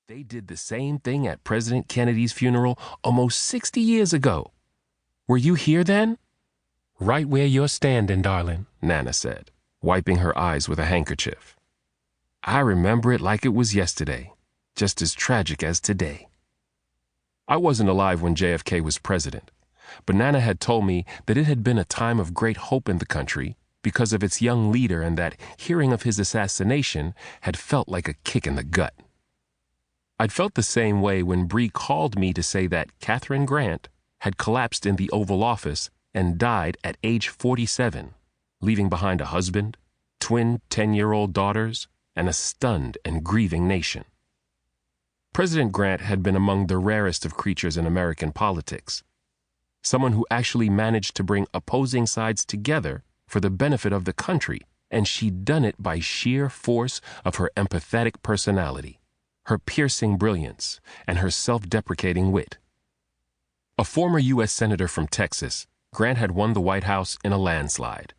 They did the same thing at President Kennedy's funeral almost 60 years ago. Were you here then? Right where you're standing, darling, Nana said, wiping her eyes with a handkerchief. I remember it like it was yesterday, just as tragic as today. I wasn't alive when JFK was president, but Nana had told me that it had been a time of great hope in the country because of its young leader, and that hearing of his assassination had felt like a kick in the gut. I'd felt the same way when Bree called me to say that Katharine Grant had collapsed in the Oval Office and died at age 47, leaving behind a husband, twin 10-year-old daughters, and a stunned and grieving nation. President Grant had been among the rarest of creatures in American politics, someone who actually managed to bring opposing sides together for the benefit of the country, and she'd done it by sheer force of her empathetic personality, her piercing brilliance, and her self-deprecating wit. A former U.S. Senator from Texas, Grant had won the White House in a landslide,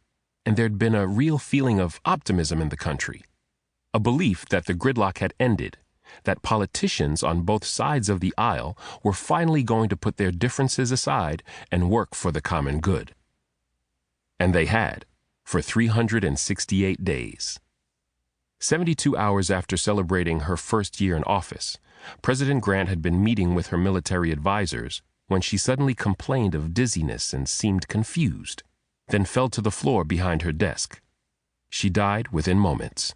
and there'd been a real feeling of optimism in the country, a belief that the gridlock had ended, that politicians on both sides of the aisle were finally going to put their differences aside and work for the common good. And they had, for 368 days. 72 hours after celebrating her first year in office, President Grant had been meeting with her military advisors when she suddenly complained of dizziness and seemed confused, then fell to the floor behind her desk. She died within moments.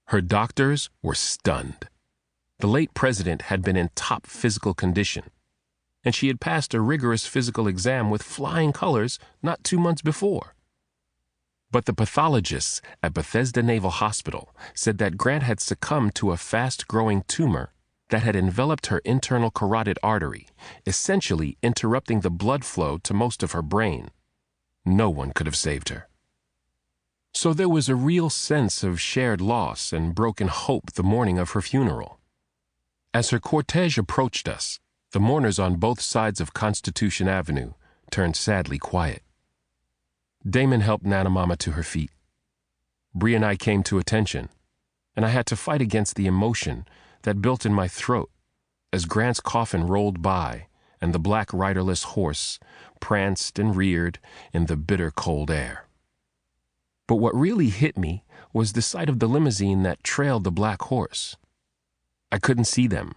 Her doctors were stunned. The late president had been in top physical condition, and she had passed a rigorous physical exam with flying colors not 2 months before. But the pathologists at Bethesda Naval Hospital said that Grant had succumbed to a fast-growing tumor that had enveloped her internal carotid artery, essentially interrupting the blood flow to most of her brain. No one could have saved her. So there was a real sense of shared loss and broken hope the morning of her funeral. As her cortege approached us, the mourners on both sides of Constitution Avenue turned sadly quiet. Damon helped Nana Mama to her feet. Bree and I came to attention, and I had to fight against the emotion that built in my throat as Grant's coffin rolled by and the black riderless horse pranced and reared in the bitter cold air. But what really hit me was the sight of the limousine that trailed the black horse. I couldn't see them,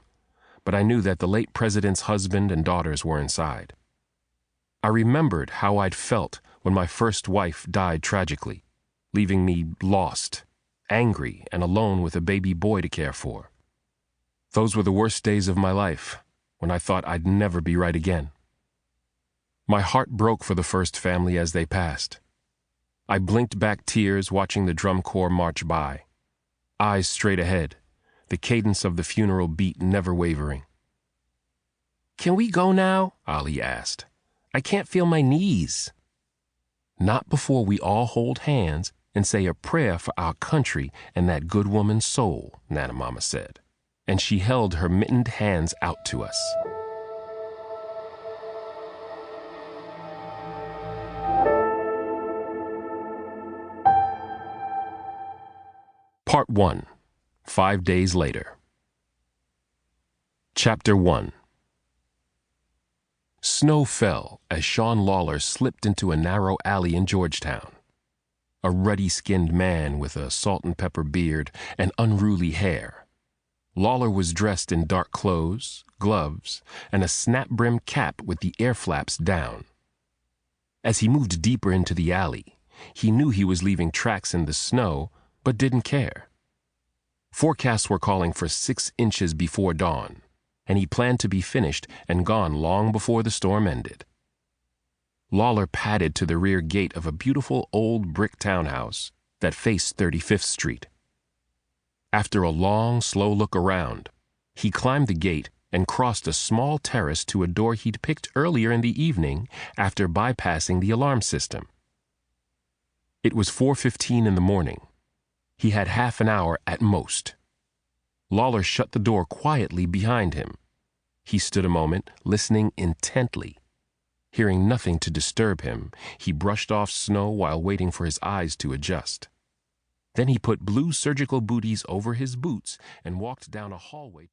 but I knew that the late president's husband and daughters were inside. I remembered how I'd felt when my first wife died tragically, leaving me lost, angry, and alone with a baby boy to care for. Those were the worst days of my life, when I thought I'd never be right again. My heart broke for the first family as they passed. I blinked back tears watching the drum corps march by, eyes straight ahead, the cadence of the funeral beat never wavering. "Can we go now?" Ali asked. "I can't feel my knees." "Not before we all hold hands and say a prayer for our country and that good woman's soul," Nana Mama said, and she held her mittened hands out to us. Part 1. 5 days later. Chapter 1. Snow fell as Sean Lawler slipped into a narrow alley in Georgetown. A ruddy-skinned man with a salt-and-pepper beard and unruly hair. Lawler was dressed in dark clothes, gloves, and a snap-brimmed cap with the air flaps down. As he moved deeper into the alley, he knew he was leaving tracks in the snow, but didn't care. Forecasts were calling for 6 inches before dawn, and he planned to be finished and gone long before the storm ended. Lawler padded to the rear gate of a beautiful old brick townhouse that faced 35th Street. After a long, slow look around, he climbed the gate and crossed a small terrace to a door he'd picked earlier in the evening after bypassing the alarm system. It was 4:15 in the morning. He had half an hour at most. Lawler shut the door quietly behind him. He stood a moment, listening intently. Hearing nothing to disturb him, he brushed off snow while waiting for his eyes to adjust. Then he put blue surgical booties over his boots and walked down a hallway to